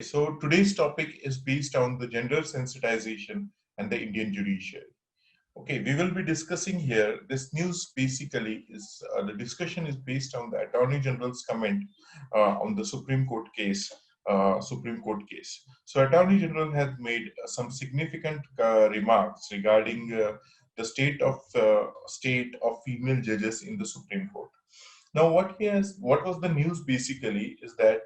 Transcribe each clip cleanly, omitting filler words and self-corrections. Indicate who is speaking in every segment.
Speaker 1: So today's topic is based on the gender sensitization and the Indian judiciary. Okay, we will be discussing here. This news basically is the discussion is based on the Attorney General's comment on the Supreme Court case. So Attorney General has made some significant remarks regarding the state of female judges in the Supreme Court. Now, what was the news basically is that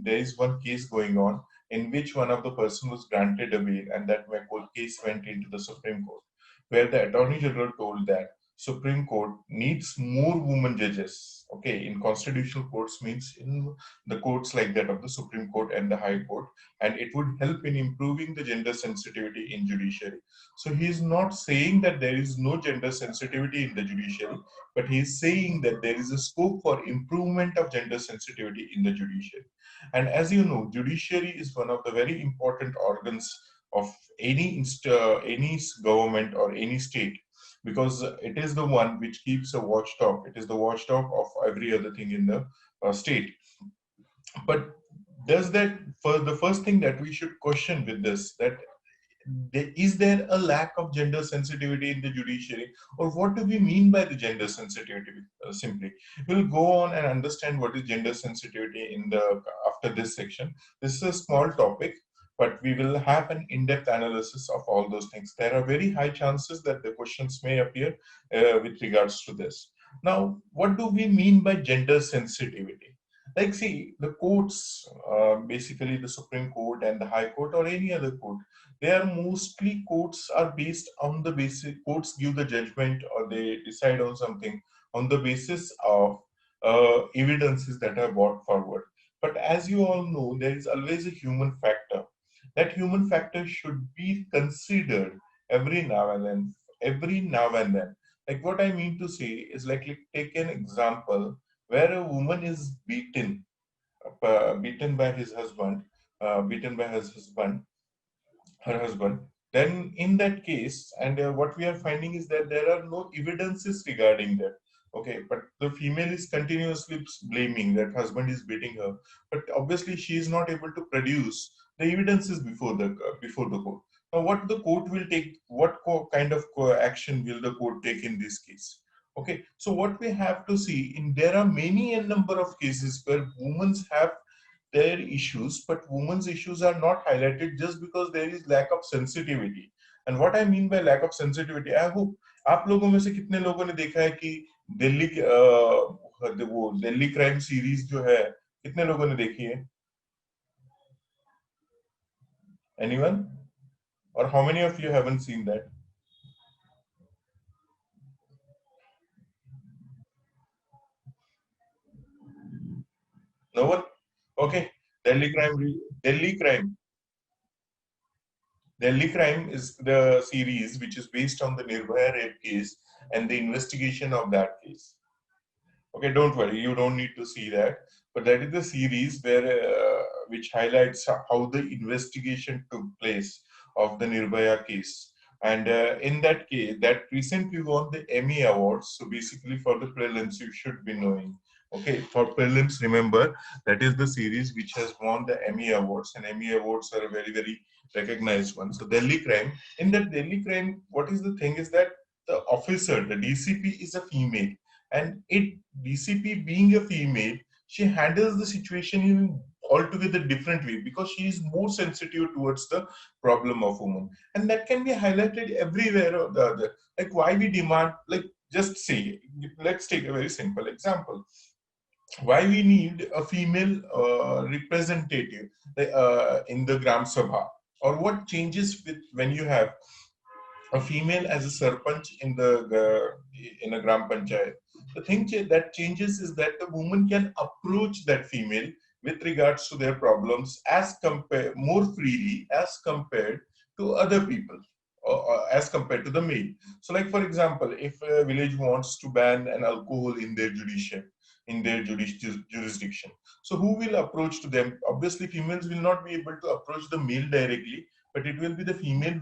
Speaker 1: there is one case going on in which one of the person was granted a bail, and that case went into the Supreme Court, where the Attorney General told that Supreme Court needs more women judges. Okay, in constitutional courts means in the courts like that of the Supreme Court and the High Court, and it would help in improving the gender sensitivity in judiciary. So he is not saying that there is no gender sensitivity in the judiciary, but he is saying that there is a scope for improvement of gender sensitivity in the judiciary. And as you know, judiciary is one of the very important organs of any government or any state, because it is the one which keeps a watchdog. It is the watchdog of every other thing in the state. But does that, for the first thing that we should question with this, that is there a lack of gender sensitivity in the judiciary, or what do we mean by the gender sensitivity? Simply, we'll go on and understand what is gender sensitivity in the after this section. This is a small topic, but we will have an in-depth analysis of all those things. There are very high chances that the questions may appear with regards to this. Now, what do we mean by gender sensitivity? Like, see, the courts, basically the Supreme Court and the High Court or any other court, they are mostly courts are based on the basic, courts give the judgment or they decide on something on the basis of evidences that are brought forward. But as you all know, there is always a human factor. That human factor should be considered every now and then. Every now and then. Like, what I mean to say is, like take an example where a woman is beaten by his husband, beaten by his husband, her husband. Then in that case, and what we are finding is that there are no evidences regarding that. Okay, but the female is continuously blaming that husband is beating her, but obviously she is not able to produce the evidences before the court. Now, what the court will take, kind of action will the court take in this case? Okay, so what we have to see, in there are many a number of cases where women have their issues, but women's issues are not highlighted just because there is lack of sensitivity. And what I mean by lack of sensitivity, I hope आप लोगों में से कितने लोगों ने देखा है कि दिल्ली वो दिल्ली क्राइम सीरीज जो है कितने लोगों ने देखी है? Anyone? Or how many of you haven't seen that? No one? Okay. Delhi crime. Delhi crime. Delhi Crime is the series which is based on the Nirbhaya rape case and the investigation of that case. Okay, don't worry, you don't need to see that. But that is the series where which highlights how the investigation took place of the Nirbhaya case. And in that case, that recently won the Emmy Awards. So basically, for the prelims, you should be knowing. Okay, for prelims, remember that is the series which has won the Emmy Awards, and Emmy Awards are a very, very recognized one. So Delhi Crime. In that Delhi Crime, what is the thing is that the officer, the DCP, is a female, and it DCP being a female, she handles the situation in altogether different way because she is more sensitive towards the problem of women, and that can be highlighted everywhere or the other. Like, why we demand, like, just say, let's take a very simple example. Why we need a female representative in the Gram Sabha, or what changes with when you have a female as a sarpanch in a gram panchayat. The thing that changes is that the woman can approach that female with regards to their problems as compare more freely as compared to other people, or as compared to the male. So, like for example, if a village wants to ban an alcohol in their jurisdiction, so who will approach to them? Obviously, females will not be able to approach the male directly, but it will be the female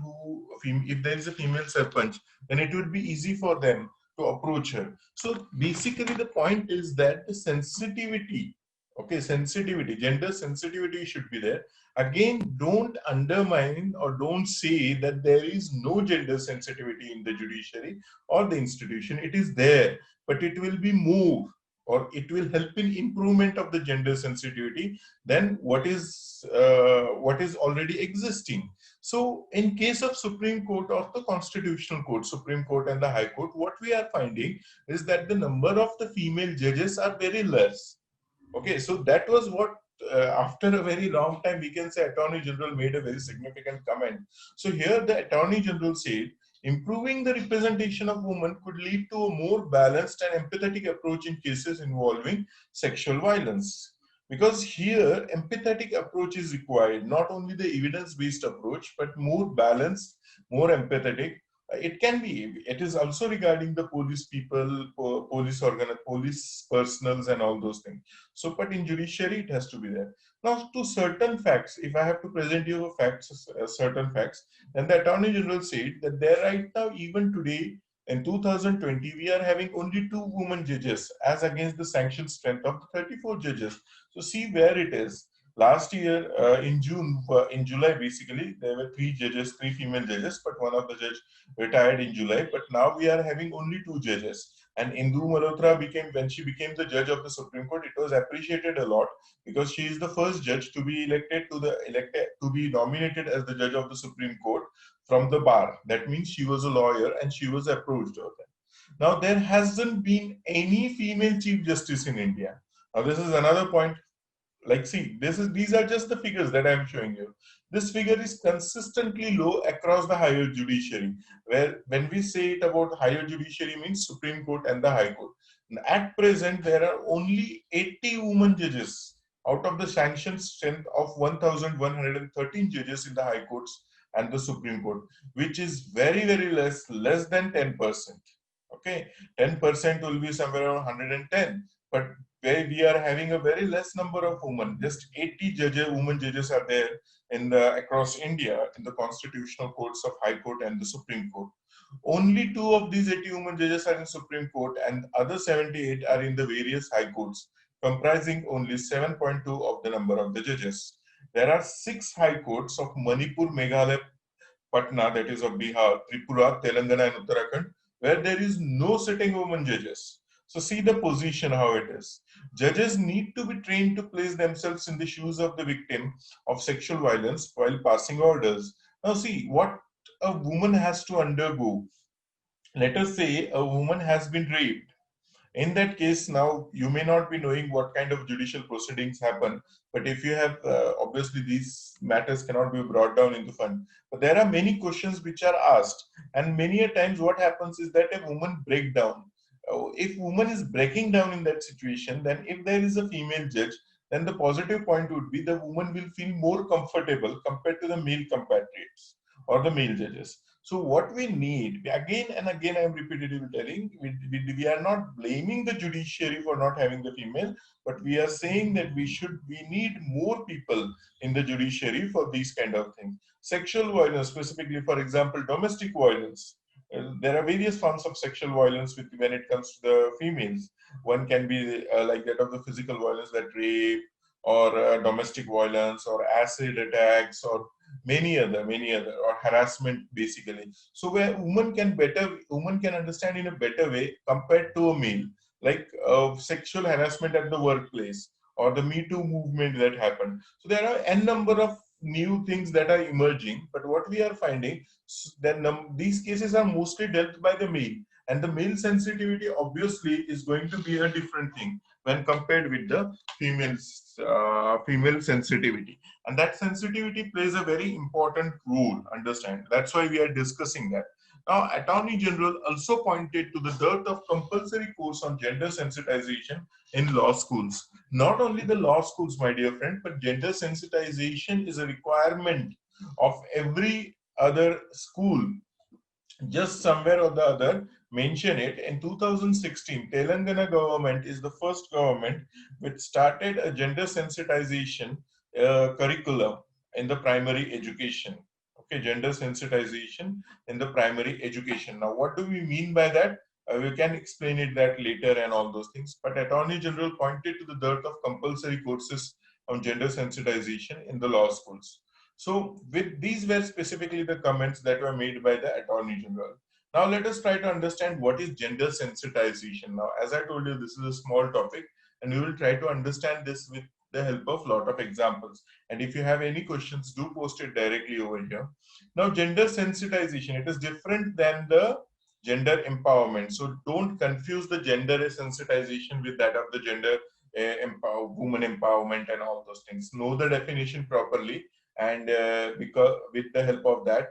Speaker 1: if there is a female sarpanch, then it would be easy for them to approach her. So basically, the point is that the sensitivity, okay, sensitivity, gender sensitivity should be there. Again, don't undermine or don't say that there is no gender sensitivity in the judiciary or the institution. It is there, but it will be more, or it will help in improvement of the gender sensitivity than what is already existing. So in case of Supreme Court or the Constitutional Court, Supreme Court and the High Court, what we are finding is that the number of the female judges are very less. Okay, so that was what, after a very long time, we can say Attorney General made a very significant comment. So here the Attorney General said, improving the representation of women could lead to a more balanced and empathetic approach in cases involving sexual violence. Because here, empathetic approach is required, not only the evidence-based approach, but more balanced, more empathetic. It can be. It is also regarding the police people, police personals, and all those things. So, but in judiciary, it has to be there. Now, to certain facts, if I have to present you facts, certain facts, then the Attorney General said that there right now, even today, in 2020, we are having only 2 women judges as against the sanctioned strength of 34 judges. So see where it is. Last year, in July, basically, there were 3 judges, 3 female judges, but one of the judge retired in July. But now we are having only 2 judges. And Indu Malhotra when she became the judge of the Supreme Court, it was appreciated a lot because she is the first judge to be elected to be nominated as the judge of the Supreme Court from the bar. That means she was a lawyer and she was approached of that. Now there hasn't been any female chief justice in India. Now this is another point. Like, see, these are just the figures that I'm showing you. This figure is consistently low across the higher judiciary, where when we say it about higher judiciary means Supreme Court and the High Court. At present, there are only 80 women judges out of the sanctioned strength of 1,113 judges in the High Courts and the Supreme Court, which is very, very less than 10%. Okay, 10% will be somewhere around 110, but where we are having a very less number of women, just 80 women judges are there in across India in the constitutional courts of High Court and the Supreme Court. Only 2 of these 80 women judges are in Supreme Court, and other 78 are in the various high courts, comprising only 7.2 of the number of the judges. There are 6 high courts of Manipur, Meghalaya, Patna, that is of Bihar, Tripura, Telangana, and Uttarakhand, where there is no sitting women judges. So see the position how it is. Judges need to be trained to place themselves in the shoes of the victim of sexual violence while passing orders. Now see what a woman has to undergo. Let us say a woman has been raped. In that case, now you may not be knowing what kind of judicial proceedings happen, but if you have, obviously these matters cannot be brought down into front. But there are many questions which are asked, and many a times what happens is that a woman break down. If woman is breaking down in that situation, then if there is a female judge, then the positive point would be the woman will feel more comfortable compared to the male compatriots or the male judges. So what we need, again and again, I'm repeatedly telling, we are not blaming the judiciary for not having the female, but we are saying that we need more people in the judiciary for these kind of things. Sexual violence, specifically, for example, domestic violence. There are various forms of sexual violence when it comes to the females. One can be like that of the physical violence, that rape, or domestic violence, or acid attacks, or many other, or harassment basically. So where women can understand in a better way compared to a male, like sexual harassment at the workplace or the Me Too movement that happened. So there are n number of new things that are emerging, but what we are finding that these cases are mostly dealt by the male, and the male sensitivity obviously is going to be a different thing when compared with the female sensitivity. And that sensitivity plays a very important role, understand. That's why we are discussing that. Now, Attorney General also pointed to the dearth of compulsory course on gender sensitization in law schools. Not only the law schools, my dear friend, but gender sensitization is a requirement of every other school. Just somewhere or the other, mention it. In 2016, Telangana government is the first government which started a gender sensitization curriculum in the primary education. Okay, gender sensitization in the primary education. Now, what do we mean by that? We can explain it that later and all those things. But Attorney General pointed to the dearth of compulsory courses on gender sensitization in the law schools. So with these were specifically the comments that were made by the Attorney General. Now let us try to understand what is gender sensitization. Now, as I told you, this is a small topic and we will try to understand this with the help of lot of examples. And if you have any questions, do post it directly over here. Now, gender sensitization, it is different than the gender empowerment. So don't confuse the gender sensitization with that of the gender woman empowerment and all those things. Know the definition properly, and because with the help of that,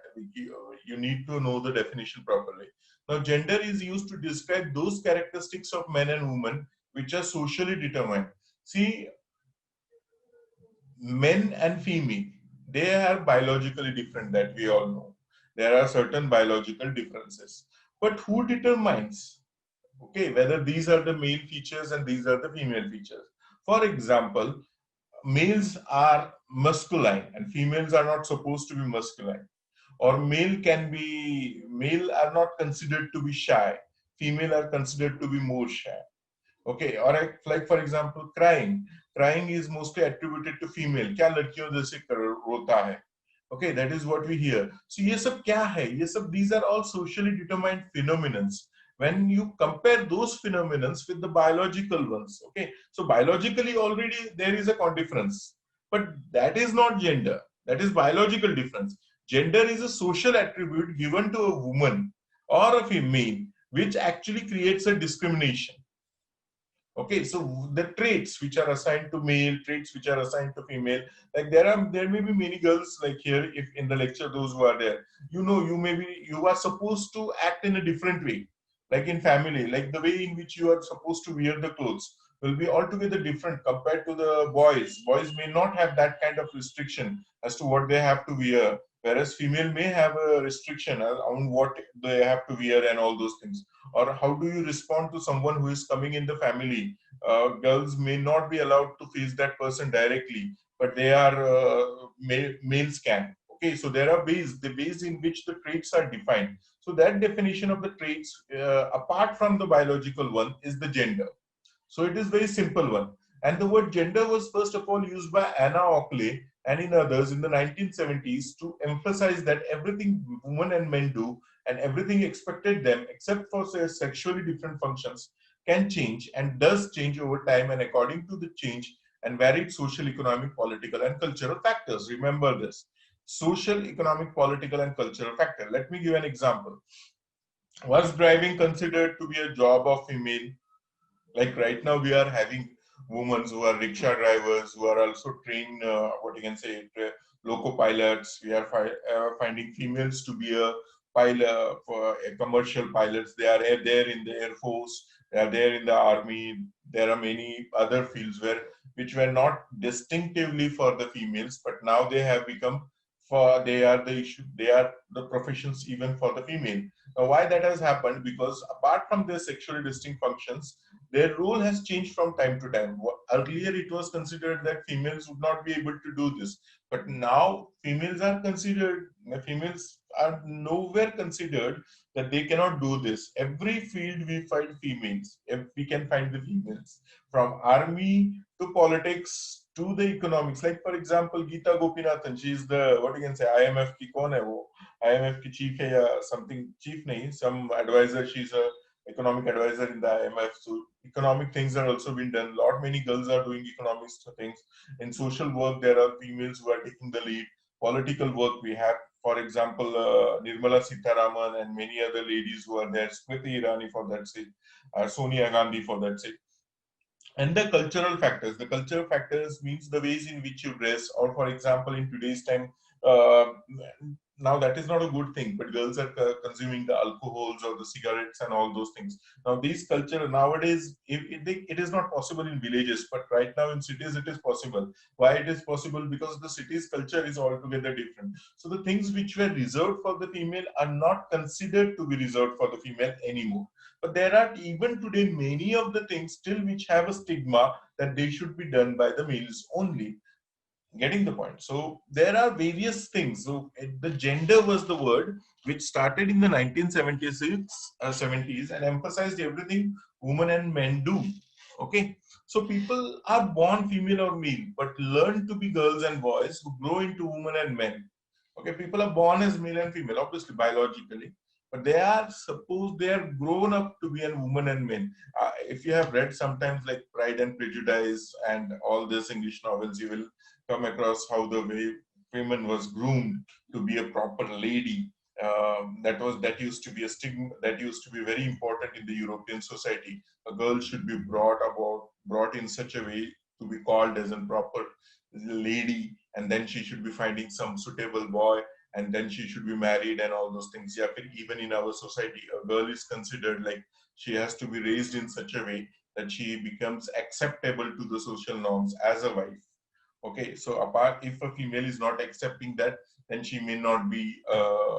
Speaker 1: you need to know the definition properly. Now, gender is used to describe those characteristics of men and women which are socially determined. See, men and female, they are biologically different, that we all know. There are certain biological differences. But who determines, okay, whether these are the male features and these are the female features? For example, males are masculine and females are not supposed to be masculine. Or male are not considered to be shy. Female are considered to be more shy. Okay, or like for example, crying is mostly attributed to female. क्या लड़कियों जैसे रोता है? Okay, that is what we hear. So ये सब क्या है? ये सब, these are all socially determined phenomena. When you compare those phenomena with the biological ones, okay, so biologically already there is a difference, but that is not gender. That is biological difference. Gender is a social attribute given to a woman or a female, which actually creates a discrimination. Okay, so the traits which are assigned to male, traits which are assigned to female, like there may be many girls like here, if in the lecture those who are there, you are supposed to act in a different way, like in family, like the way in which you are supposed to wear the clothes will be altogether different compared to the boys. Boys may not have that kind of restriction as to what they have to wear, whereas female may have a restriction on what they have to wear and all those things. Or how do you respond to someone who is coming in the family? Girls may not be allowed to face that person directly, but they are males can. Okay, so there are the ways in which the traits are defined. So that definition of the traits, apart from the biological one, is the gender. So it is very simple one. And the word gender was first of all used by Anna Oakley and in others in the 1970s to emphasize that everything women and men do and everything expected them, except for say, sexually different functions, can change and does change over time and according to the change and varied social, economic, political, and cultural factors. Remember this: social, economic, political, and cultural factor. Let me give an example. Was driving considered to be a job of female? Like right now, we are having women who are rickshaw drivers, who are also trained, what you can say, loco pilots. We are finding females to be a pilot for commercial pilots. They are there in the Air Force. They are there in the army. There are many other fields which were not distinctively for the females, but now they have become they are the issue. They are the professions even for the female. Now, why that has happened? Because apart from their sexually distinct functions, their role has changed from time to time. Earlier, it was considered that females would not be able to do this, but now females are nowhere considered that they cannot do this. Every field we find females. If we can find the females, from army to politics to the economics. Like for example, Geeta Gopinathan, she is the, what you can say, IMF ki kaun hai wo? IMF ki chief hai ya something, chief nahi, some advisor. She's a economic advisor in the IMF. So economic things are also being done. Many girls are doing economics things. In social work, there are females who are taking the lead. Political work, we have, for example, Nirmala Sitharaman and many other ladies who are there. Smriti Irani for that sake, Sonia Gandhi for that sake. And the cultural factors. The cultural factors means the ways in which you dress, or for example, in today's time, now that is not a good thing, but girls are consuming the alcohols or the cigarettes and all those things. Now these culture nowadays, it is not possible in villages, but right now in cities it is possible. Why it is possible? Because the city's culture is altogether different. So the things which were reserved for the female are not considered to be reserved for the female anymore. But there are even today many of the things still which have a stigma that they should be done by the males only. Getting the point? So there are various things. So the gender was the word which started in the 1970s and emphasized everything women and men do. Okay. So people are born female or male, but learn to be girls and boys who grow into women and men. Okay, people are born as male and female, obviously biologically, but they are supposed they are grown up to be a woman and men. If you have read sometimes like Pride and Prejudice and all these English novels, you will come across how the way women was groomed to be a proper lady. That used to be a stigma that used to be very important in the European society. A girl should be brought in such a way to be called as a proper lady, and then she should be finding some suitable boy, and then she should be married and all those things. Yeah, even in our society, a girl is considered like she has to be raised in such a way that she becomes acceptable to the social norms as a wife. Okay, so apart if a female is not accepting that, then she may not be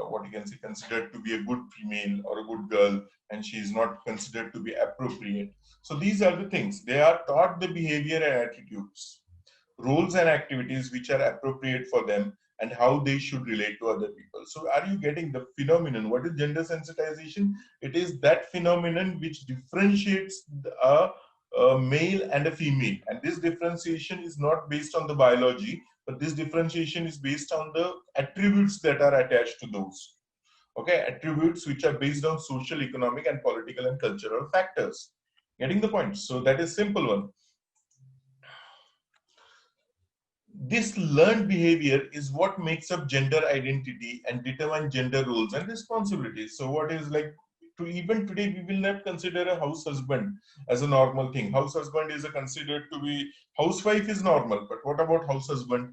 Speaker 1: what you can say considered to be a good female or a good girl, and she is not considered to be appropriate. So these are the things they are taught, the behavior and attitudes, roles and activities which are appropriate for them, and how they should relate to other people. So are you getting the phenomenon? What is gender sensitization? It is that phenomenon which differentiates a male and a female, and this differentiation is not based on the biology, but this differentiation is based on the attributes that are attached to those. Okay, attributes which are based on social, economic and political and cultural factors. Getting the point? So that is simple one. This learned behavior is what makes up gender identity and determine gender roles and responsibilities. So what is like, to even today we will not consider a house husband as a normal thing. House husband is considered to be, housewife is normal, but what about house husband?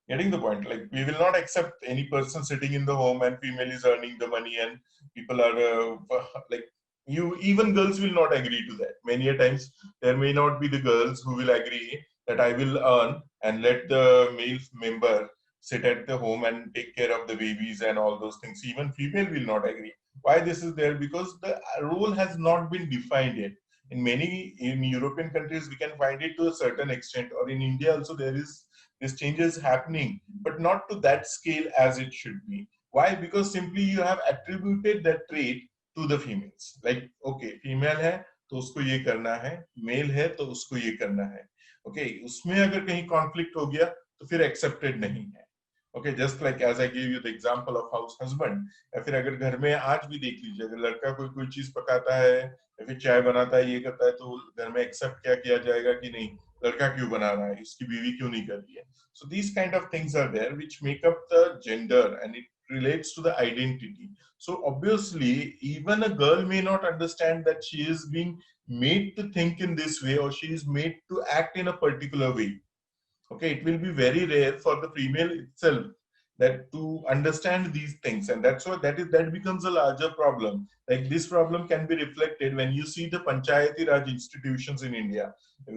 Speaker 1: Getting the point? Like we will not accept any person sitting in the home and female is earning the money, and people are like, you, even girls will not agree to that. Many a times there may not be the girls who will agree that I will earn and let the male member sit at the home and take care of the babies and all those things. Even female will not agree. Why this is there? Because the role has not been defined yet. In European countries we can find it to a certain extent, or in India also there is this change is happening, but not to that scale as it should be. Why? Because simply you have attributed that trait to the females. Like, okay, female है तो उसको ये करना है, male है तो उसको ये करना है. Okay, उसमें अगर कहीं conflict हो गया तो फिर accepted नहीं है. Okay, just like as I gave you the example of house husband, या फिर अगर घर में आज भी देख लीजिए, अगर लड़का कोई चीज पकाता है या फिर चाय बनाता है, ये करता है, तो घर में एक्सेप्ट क्या किया जाएगा कि नहीं, लड़का क्यों बना रहा है, इसकी बीवी क्यों नहीं कर रही है. So these kind of things are there which make up the gender, and it relates to the identity. So obviously even a girl may not understand that she is being made to think in this way, or she is made to act in a particular way. Okay, it will be very rare for the female itself that to understand these things, and that's why that becomes a larger problem. Like this problem can be reflected when you see the Panchayati Raj institutions in India.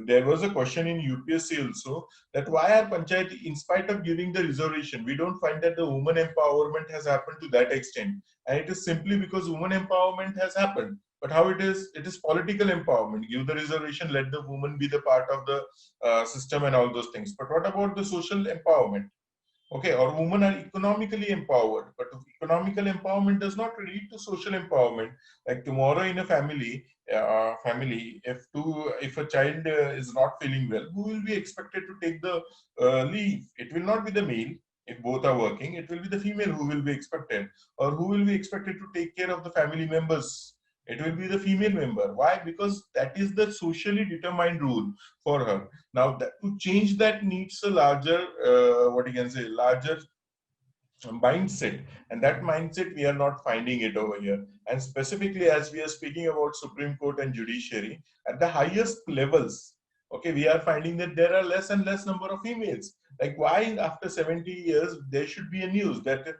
Speaker 1: There was a question in UPSC also that why are Panchayati, in spite of giving the reservation, we don't find that the woman empowerment has happened to that extent, and it is simply because woman empowerment has happened. But how it is political empowerment. Give the reservation, let the woman be the part of the system and all those things. But what about the social empowerment? Okay, or women are economically empowered, but economical empowerment does not lead to social empowerment. Like tomorrow in a family, if a child is not feeling well, who will be expected to take the leave? It will not be the male. If both are working, it will be the female who will be expected, or who will be expected to take care of the family members. It will be the female member. Why? Because that is the socially determined rule for her. Now, to change that needs a larger, what you can say, larger mindset, and that mindset we are not finding it over here. And specifically, as we are speaking about Supreme Court and Judiciary, at the highest levels, okay, we are finding that there are less and less number of females. Like why after 70 years there should be a news that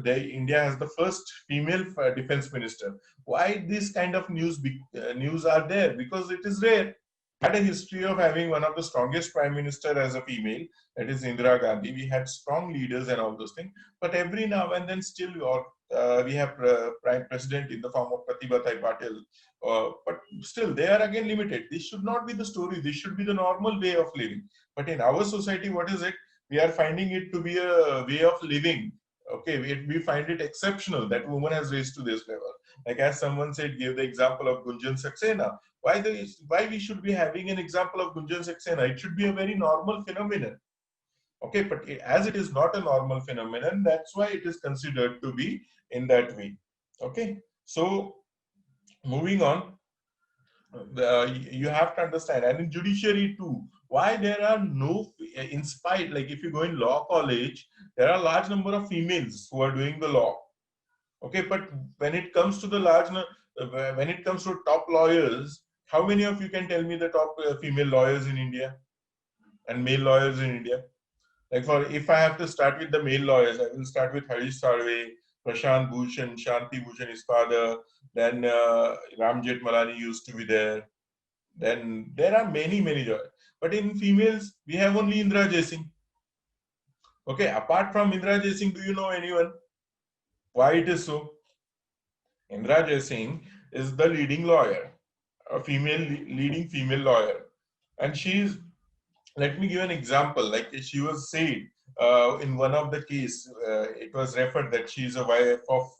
Speaker 1: India has the first female defense minister. Why this kind of news are there? Because it is rare. Had a history of having one of the strongest prime minister as a female, that is Indira Gandhi. We had strong leaders and all those things, but every now and then still we have prime president in the form of Pratibha Patil, but still they are again limited. This should not be the story. This should be the normal way of living. But in our society, what is it? We are finding it to be a way of living Okay, we find it exceptional that woman has raised to this level. Like as someone said, give the example of Gunjan Saxena. Why we should be having an example of Gunjan Saxena? It should be a very normal phenomenon. Okay, but as it is not a normal phenomenon, that's why it is considered to be in that way. Okay, so moving on, you have to understand, and in judiciary too, why there are no, in spite, like if you go in law college, there are a large number of females who are doing the law. Okay, but when it comes to the when it comes to top lawyers, how many of you can tell me the top female lawyers in India and male lawyers in India? Like for if I have to start with the male lawyers, I will start with Harish Sarve, Prashant Bhushan, Shanti Bhushan, his father. Then Ram Jethmalani used to be there. Then there are many lawyers. But in females, we have only Indra Jaising. Okay, apart from Indra Jaising, do you know anyone? Why it is so? Indra Jaising is the leading lawyer, a leading female lawyer, and she's, let me give an example. Like she was said in one of the case, it was referred that she is a wife of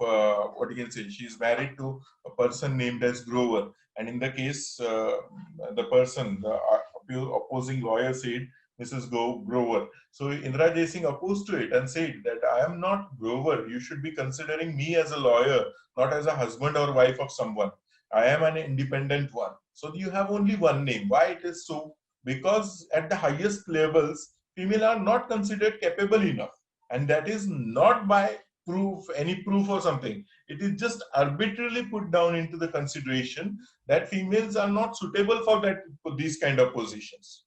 Speaker 1: what you can say. She is married to a person named as Grover, and in the case, the person, the opposing lawyer said, Mrs. Grover. So Indra Jaising opposed to it and said that I am not Grover. You should be considering me as a lawyer, not as a husband or wife of someone. I am an independent one. So you have only one name. Why it is so? Because at the highest levels, female are not considered capable enough, and that is not by any proof or something. It is just arbitrarily put down into the consideration that females are not suitable for these kind of positions.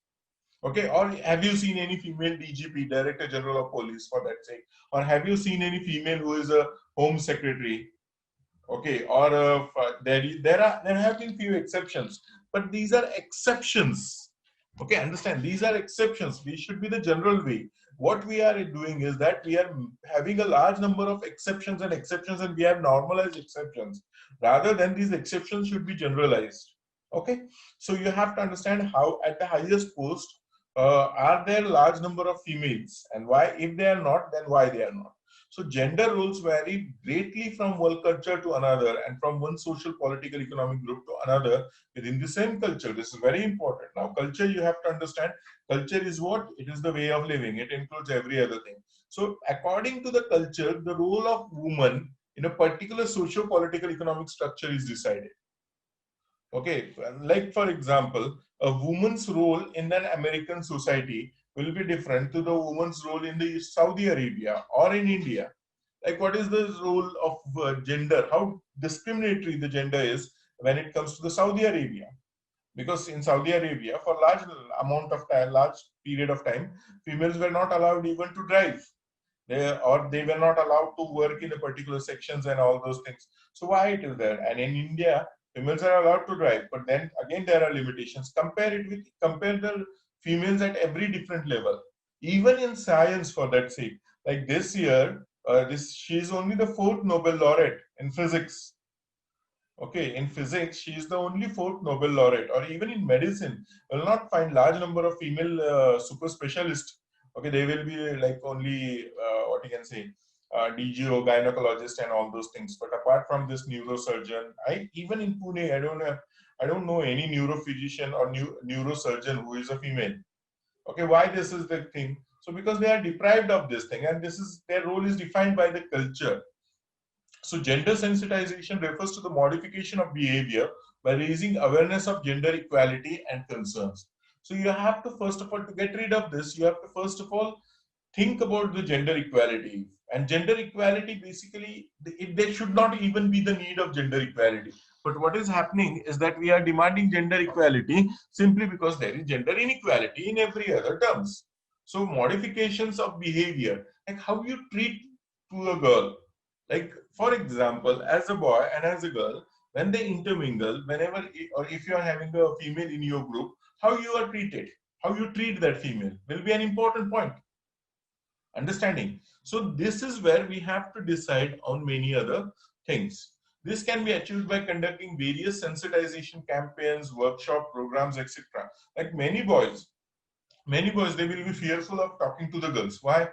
Speaker 1: Okay, or have you seen any female DGP, Director General of Police, for that sake? Or have you seen any female who is a Home Secretary? Okay, or there have been few exceptions, but these are exceptions. Okay, understand, these are exceptions. We should be the general way. What we are doing is that we are having a large number of exceptions, and we have normalized exceptions rather than these exceptions should be generalized. Okay, so you have to understand how at the highest post are there large number of females, and why, if they are not, then why they are not. So gender roles vary greatly from one culture to another and from one social, political, economic group to another within the same culture. This is very important. Now, culture, you have to understand, culture is what? It is the way of living. It includes every other thing. So according to the culture, the role of woman in a particular social, political, economic structure is decided. Okay, like for example, a woman's role in an American society will be different to the woman's role in the Saudi Arabia or in India. Like what is the role of gender? How discriminatory the gender is when it comes to the Saudi Arabia? Because in Saudi Arabia, for large amount of time, large period of time, females were not allowed even to drive. They were not allowed to work in the particular sections and all those things. So why it is there? And in India, females are allowed to drive, but then again there are limitations. Compare the females at every different level, even in science for that sake. Like this year, she is only the fourth Nobel laureate in physics. Okay, in physics, she is the only fourth Nobel laureate, or even in medicine, you will not find large number of female super specialists. Okay, they will be like only what you can say, DGO, gynecologist, and all those things. But apart from this, neurosurgeon, even in Pune, I don't know any neurophysician or neurosurgeon who is a female. Okay, why this is the thing? So because they are deprived of this thing, and this is their role is defined by the culture. So gender sensitization refers to the modification of behavior by raising awareness of gender equality and concerns. So you have to, first of all, to get rid of this, you have to first of all think about the gender equality. And gender equality, basically, there should not even be the need of gender equality. But what is happening is that we are demanding gender equality simply because there is gender inequality in every other terms. So modifications of behavior, like how you treat to a girl, like for example, as a boy and as a girl, when they intermingle, whenever or if you are having a female in your group, how you are treated, how you treat that female will be an important point. Understanding. So this is where we have to decide on many other things. This can be achieved by conducting various sensitization campaigns, workshop programs, etc. Like many boys, they will be fearful of talking to the girls. Why?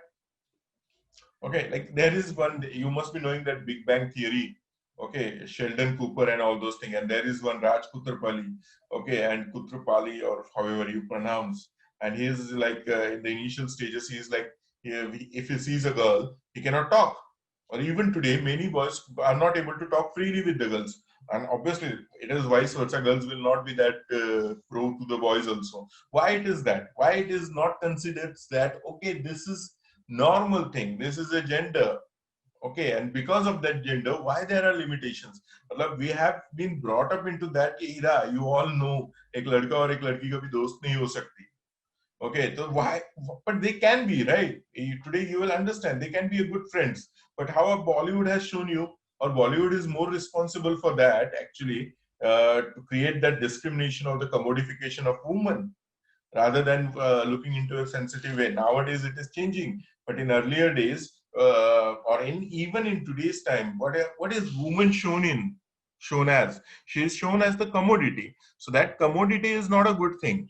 Speaker 1: Okay, like there is one, you must be knowing that Big Bang Theory. Okay, Sheldon Cooper and all those things. And there is one Raj Kutrapali. Okay, and Kutrapali, or however you pronounce. And he is like in the initial stages, he is like, if he sees a girl, he cannot talk. Or even today, many boys are not able to talk freely with the girls. And obviously, it is vice versa. Girls will not be that pro to the boys also. Why it is that? Why it is not considered that, okay, this is normal thing, this is a gender, okay, and because of that gender, why there are limitations? मतलब we have been brought up into that era. You all know एक लड़का और एक लड़की कभी दोस्त नहीं हो सकती. Okay, so why? But they can be, right? Today you will understand they can be a good friends. But how Bollywood has shown you, or Bollywood is more responsible for that actually, to create that discrimination or the commodification of women, rather than looking into a sensitive way. Nowadays it is changing, but in earlier days, or in even in today's time, what is woman shown as? She is shown as the commodity. So that commodity is not a good thing.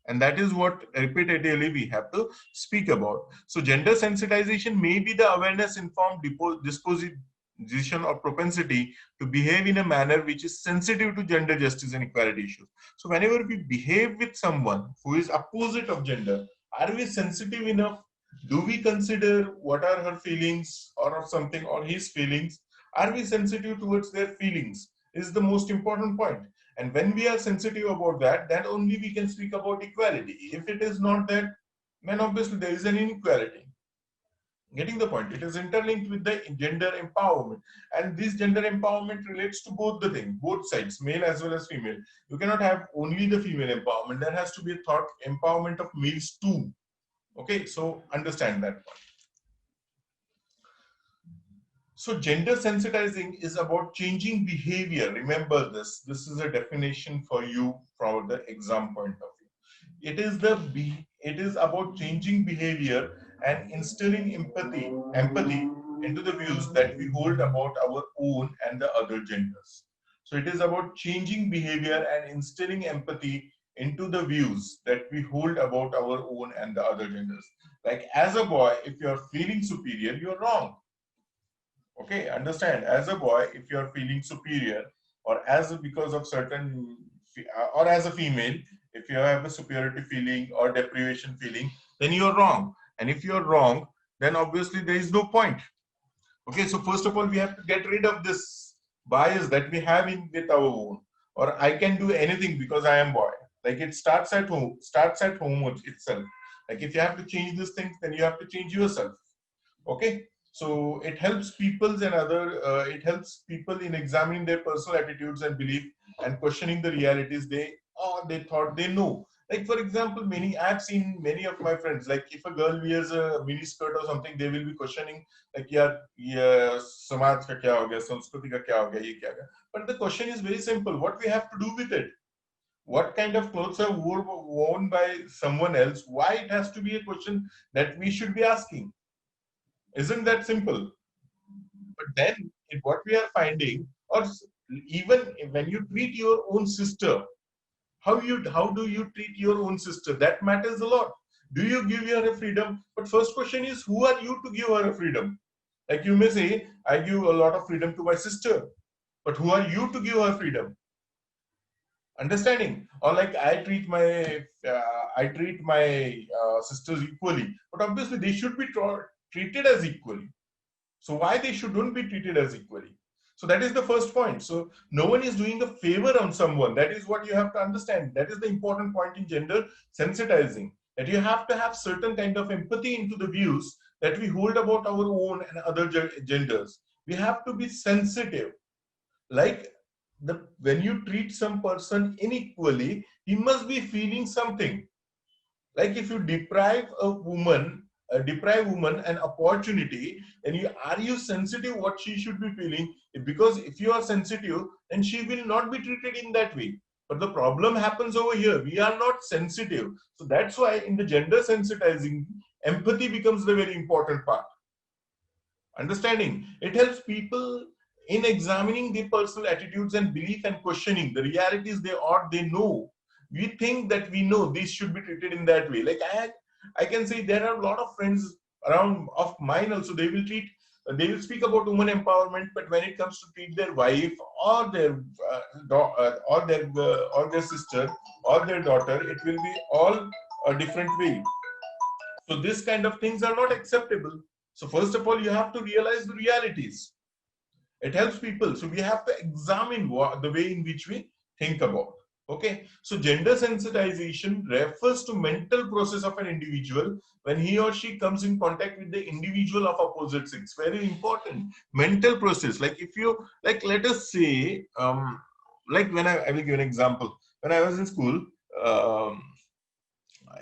Speaker 1: And that is what repetitively we have to speak about. So gender sensitization may be the awareness informed disposition or propensity to behave in a manner which is sensitive to gender justice and equality issues. So whenever we behave with someone who is opposite of gender, are we sensitive enough? Do we consider what are her feelings or something, or his feelings? Are we sensitive towards their feelings? Is the most important point. And when we are sensitive about that, then only we can speak about equality. If it is not that, then obviously there is an inequality. Getting the point? It is interlinked with the gender empowerment. And this gender empowerment relates to both the thing, both sides, male as well as female. You cannot have only the female empowerment. There has to be a thought empowerment of males too. Okay, so understand that point. So gender sensitizing is about changing behavior. Remember this. This is a definition for you from the exam point of view. It is about changing behavior and instilling empathy into the views that we hold about our own and the other genders. So it is about changing behavior and instilling empathy into the views that we hold about our own and the other genders. Like as a boy, if you're feeling superior, you're wrong. Okay, understand, as a boy, if you're feeling superior, or as because of certain, or as a female, if you have a superiority feeling or deprivation feeling, then you're wrong. And if you're wrong, then obviously there is no point. Okay, so first of all, we have to get rid of this bias that we have in with our own, or I can do anything because I am boy. Like it starts at home itself. Like if you have to change these things, then you have to change yourself. Okay, so it helps people in examining their personal attitudes and belief and questioning the realities they thought they know. Like for example, I've seen many of my friends, like if a girl wears a mini skirt or something, they will be questioning like yeah, samaj ka kya ho gaya, sanskriti ka kya ho gaya, ye kya ho gaya. But the question is very simple: what we have to do with it? What kind of clothes are worn by someone else? Why it has to be a question that we should be asking? Isn't that simple? But then what we are finding, or even when you treat your own sister, how do you treat your own sister? That matters a lot. Do you give her a freedom? But first question is, who are you to give her a freedom? Like you may say, I give a lot of freedom to my sister, but who are you to give her freedom? Understanding? Or like I treat my sisters equally, but obviously they should be treated as equally. So why they shouldn't be treated as equally? So that is the first point. So no one is doing a favor on someone. That is what you have to understand. That is the important point in gender sensitizing. That you have to have certain kind of empathy into the views that we hold about our own and other genders. We have to be sensitive. Like when you treat some person unequally, he must be feeling something. Like if you deprive woman an opportunity, then are you sensitive what she should be feeling? Because if you are sensitive, then she will not be treated in that way. But the problem happens over here, we are not sensitive. So that's why in the gender sensitizing, empathy becomes the very important part. Understanding, it helps people in examining their personal attitudes and belief and questioning the realities they know. We think that we know this should be treated in that way. Like I can say there are a lot of friends around of mine also, they will speak about women empowerment, but when it comes to treat their wife or their or their sister or their daughter, it will be all a different way. So this kind of things are not acceptable. So first of all, you have to realize the realities. It helps people. So we have to examine the way in which we think about. Okay. So gender sensitization refers to mental process of an individual when he or she comes in contact with the individual of opposite sex. Very important. Mental process. Like if you, like, let us say, like when I will give an example. When I was in school, um,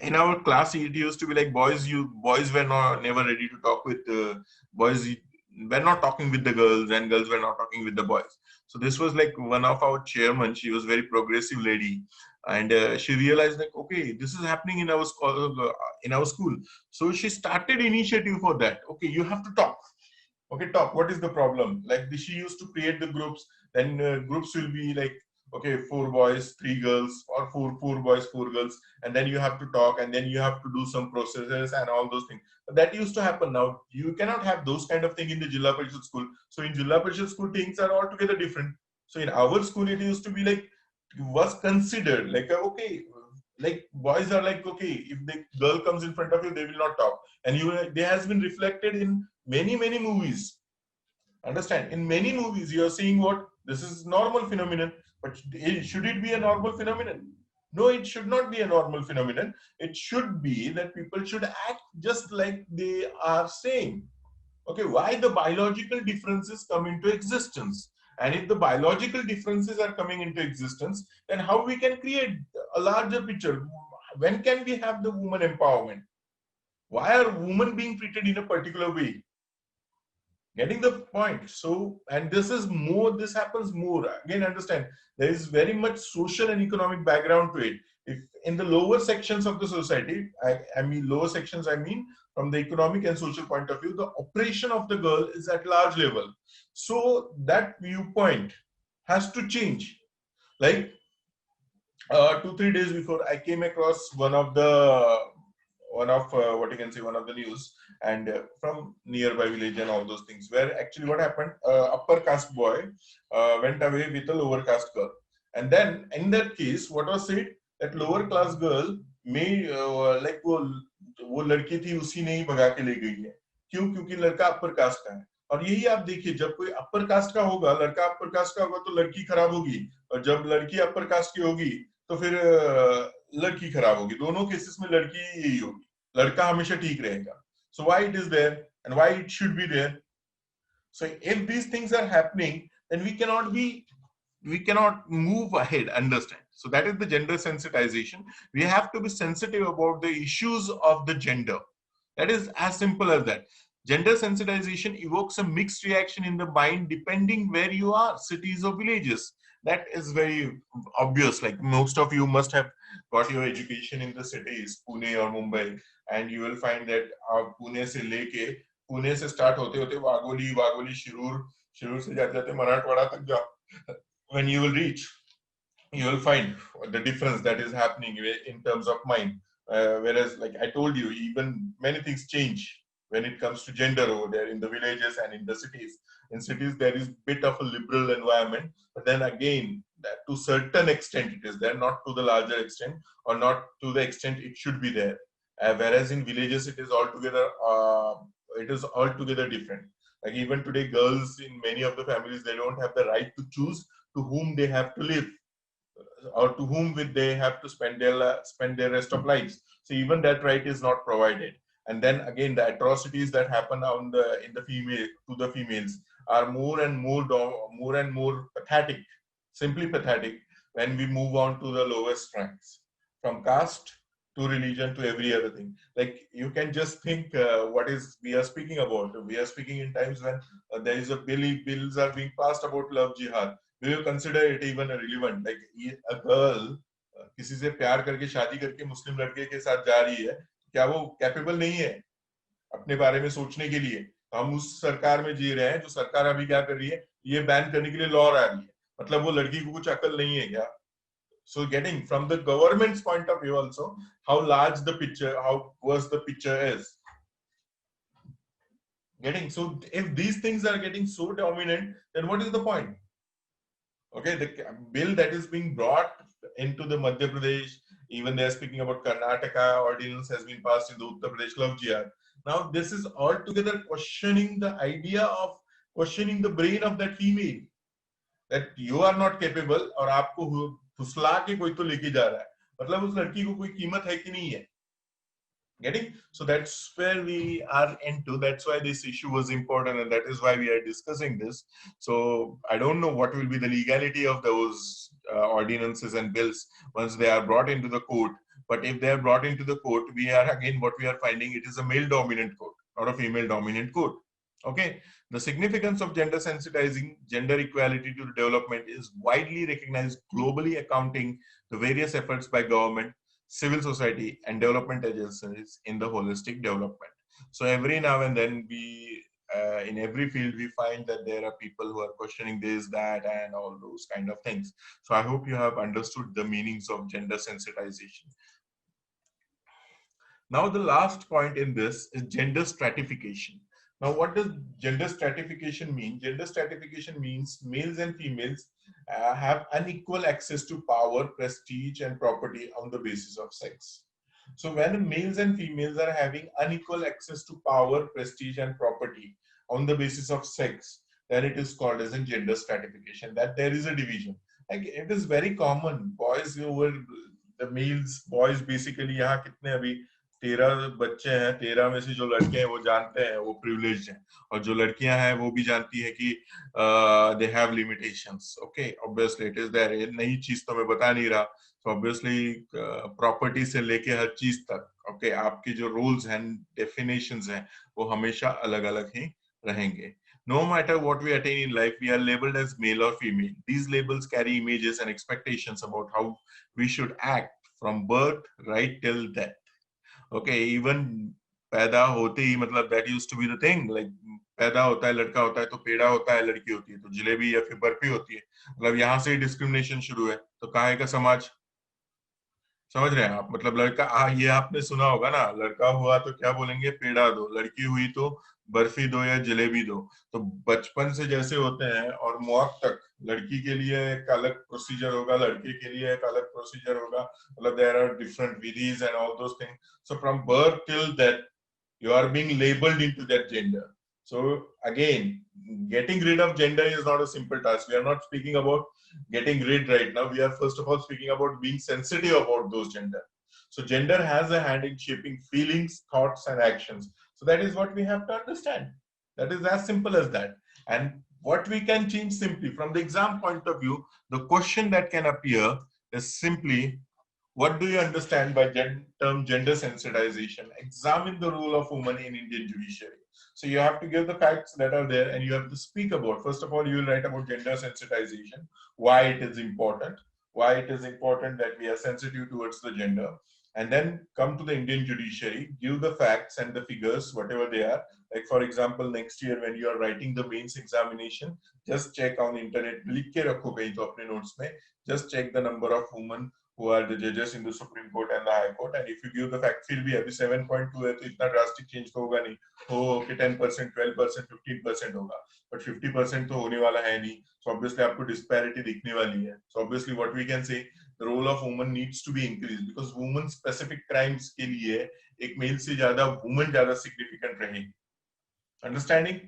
Speaker 1: in our class it used to be like boys were not never ready to talk with boys were not talking with the girls, and girls were not talking with the boys. So this was like one of our chairman, she was very progressive lady, and she realized like, okay, this is happening in our school. So she started initiative for that. Okay, you have to talk. Okay, talk, what is the problem? Like she used to create the groups. Then groups will be like, okay, 4 boys 3 girls, or four boys 4 girls, and then you have to talk, and then you have to do some processes and all those things. That used to happen. Now you cannot have those kind of thing in the Jilla Parishad school. So in Jilla Parishad school, things are altogether different. So in our school, it used to be like, was considered like okay, like boys are like, okay, if the girl comes in front of you, they will not talk. And you, there has been reflected in many movies. Understand, in many movies you are seeing what this is normal phenomenon. But should it be a normal phenomenon? No, it should not be a normal phenomenon. It should be that people should act just like they are saying. Okay, why the biological differences come into existence? And if the biological differences are coming into existence, then how we can create a larger picture? When can we have the woman empowerment? Why are women being treated in a particular way? Getting the point? So, and this is more, this happens more. Again, understand, there is very much social and economic background to it. If in the lower sections of the society, I mean lower sections, I mean from the economic and social point of view, the operation of the girl is at large level. So that viewpoint has to change. Like 2 3 days before, I came across what you can say, one of the news, and from nearby village and all those things, where actually what happened, upper caste boy went away with a lower caste girl. And then in that case, what was said, that lower class girl may like वो लड़की थी, उसी ने ही भगा के ले गई है। क्यों? क्योंकि लड़का अपर कास्ट का है। और यही आप देखिए, जब कोई अपर कास्ट का होगा, लड़का अपर कास्ट का होगा, तो लड़की खराब होगी, और जब लड़की अपर कास्ट की होगी, तो फिर लड़की खराब होगी। दोनों केसेस में लड़की यही होगी, लड़का हमेशा ठीक रहेगा। So why it is there and why it should be there? So if these things are happening, then we cannot move ahead. Understand? So that is the gender sensitization. We have to be sensitive about the issues of the gender. That is as simple as that. Gender sensitization evokes a mixed reaction in the mind depending where you are, cities or villages. That is very obvious. Like most of you must have got your education in the cities, Pune or Mumbai, and you will find that Pune से लेके पुणे से start होते होते वागोली, वागोली शिरूर, शिरूर से जाते जाते मराठवाड़ा तक जाओ. When you will reach, you will find the difference that is happening in terms of mind. Whereas, like I told you, even many things change when it comes to gender over there in the villages and in the cities. In cities, there is a bit of a liberal environment, but then again, that to certain extent it is there, not to the larger extent, or not to the extent it should be there. Whereas in villages, it is altogether different. Like even today, girls in many of the families, they don't have the right to choose to whom they have to live, or to whom will they have to spend their rest of lives. So even that right is not provided. And then again, the atrocities that happen in the female to the females are more and more pathetic, simply pathetic, when we move on to the lowest ranks, from caste to religion to every other thing. Like you can just think what is we are speaking about. We are speaking in times when there is a bills are being passed about love jihad. Do you consider it even relevant? Like a girl किसी से प्यार करके शादी करके मुस्लिम लड़के के साथ जा रही है, क्या वो कैपेबल नहीं है अपने बारे में सोचने के लिए? हम उस सरकार में जी रहे हैं जो सरकार अभी क्या कर रही है, ये बैन करने के लिए लॉ ला रही है. मतलब वो लड़की को कुछ अकल नहीं है क्या? So getting from the government's point of view also, how large the picture, how worse the picture is. Getting? So if these things are getting so dominant, then what is the point? Okay, the bill that is being brought into the Madhya Pradesh, even they are speaking about Karnataka ordinance has been passed in the Uttar Pradesh Love GR. Now this is altogether questioning the idea of questioning the brain of that female, that you are not capable और आपको फुसला के कोई तो लेके जा रहा है, मतलब उस लड़की को कोई कीमत है कि नहीं है. Getting? So that's where we are into. That's why this issue was important, and that is why we are discussing this. So I don't know what will be the legality of those ordinances and bills once they are brought into the court. But if they are brought into the court, we are again what we are finding, it is a male dominant court, not a female dominant court. Okay. The significance of gender sensitizing gender equality to development is widely recognized globally, accounting the various efforts by government, civil society, and development agencies in the holistic development. So every now and then we, in every field, we find that there are people who are questioning this, that, and all those kind of things. So I hope you have understood the meanings of gender sensitization. Now, the last point in this is gender stratification. Now, what does gender stratification mean? Gender stratification means males and females have unequal access to power, prestige, and property on the basis of sex. So when males and females are having unequal access to power, prestige, and property on the basis of sex, then it is called as a gender stratification, that there is a division. Like it is very common. Boys over the males, boys basically यहाँ कितने अभी 13 बच्चे हैं, 13 में से जो लड़के हैं वो जानते हैं वो प्रिविलेज्ड हैं, और जो लड़कियां हैं वो भी जानती है कि they have limitations. Okay, obviously it is there. ये नई चीज तो मैं बता नहीं रहा. तो ऑब्वियसली प्रॉपर्टी से लेके हर चीज तक, ओके, आपके जो रूल्स एंड डेफिनेशंस हैं वो हमेशा अलग अलग ही रहेंगे. No matter what we attain in life, we are labeled as male or female. These labels carry images and expectations about how we should act from birth right till death. Okay, even पैदा होते ही, मतलब that used to be the thing, like पैदा होता है लड़का होता है तो पेड़ा होता है लड़की होती है, तो जलेबी या फिर बर्फी होती है. मतलब यहाँ से ही डिस्क्रिमिनेशन शुरू है. तो काहे का समाज, समझ रहे हैं आप? मतलब लड़का ये आपने सुना होगा ना, लड़का हुआ तो क्या बोलेंगे, पेड़ा दो, लड़की हुई तो बर्फी दो या जलेबी दो. तो बचपन से जैसे होते हैं और मौत तक लड़की के लिए एक अलग प्रोसीजर होगा, लड़के के लिए एक अलग प्रोसीजर होगा. मतलब देयर आर डिफरेंट विधीज and all those things. So from birth till death you are being labeled into that gender. So again, getting rid of gender is not a simple task. We are not speaking about getting rid right now. We are first of all speaking about being sensitive about those gender. So gender has a hand in shaping feelings, thoughts, and actions. So that is what we have to understand. That is as simple as that. And what we can change simply from the exam point of view, the question that can appear is simply, what do you understand by term gender sensitization? Examine the role of women in Indian judiciary. So you have to give the facts that are there and you have to speak about. First of all, you will write about gender sensitization, why it is important, that we are sensitive towards the gender. And then come to the Indian judiciary, give the facts and the figures, whatever they are. Like for example, next year when you are writing the mains examination, just check on the internet, लिख के रखो कहीं तो अपने notes में, just check the number of women who are the judges in the Supreme Court and the High Court, and if you give the fact, फिर भी अभी 7.2 है तो इतना drastic change तो होगा नहीं. हो कि 10%, 12%, 15% होगा, but 50% तो होने वाला है नहीं. So obviously आपको disparity दिखने वाली है. So obviously what we can say, the role of woman needs to be increased because women specific crimes के लिए एक male से ज़्यादा woman ज़्यादा significant रहेगी. Understanding?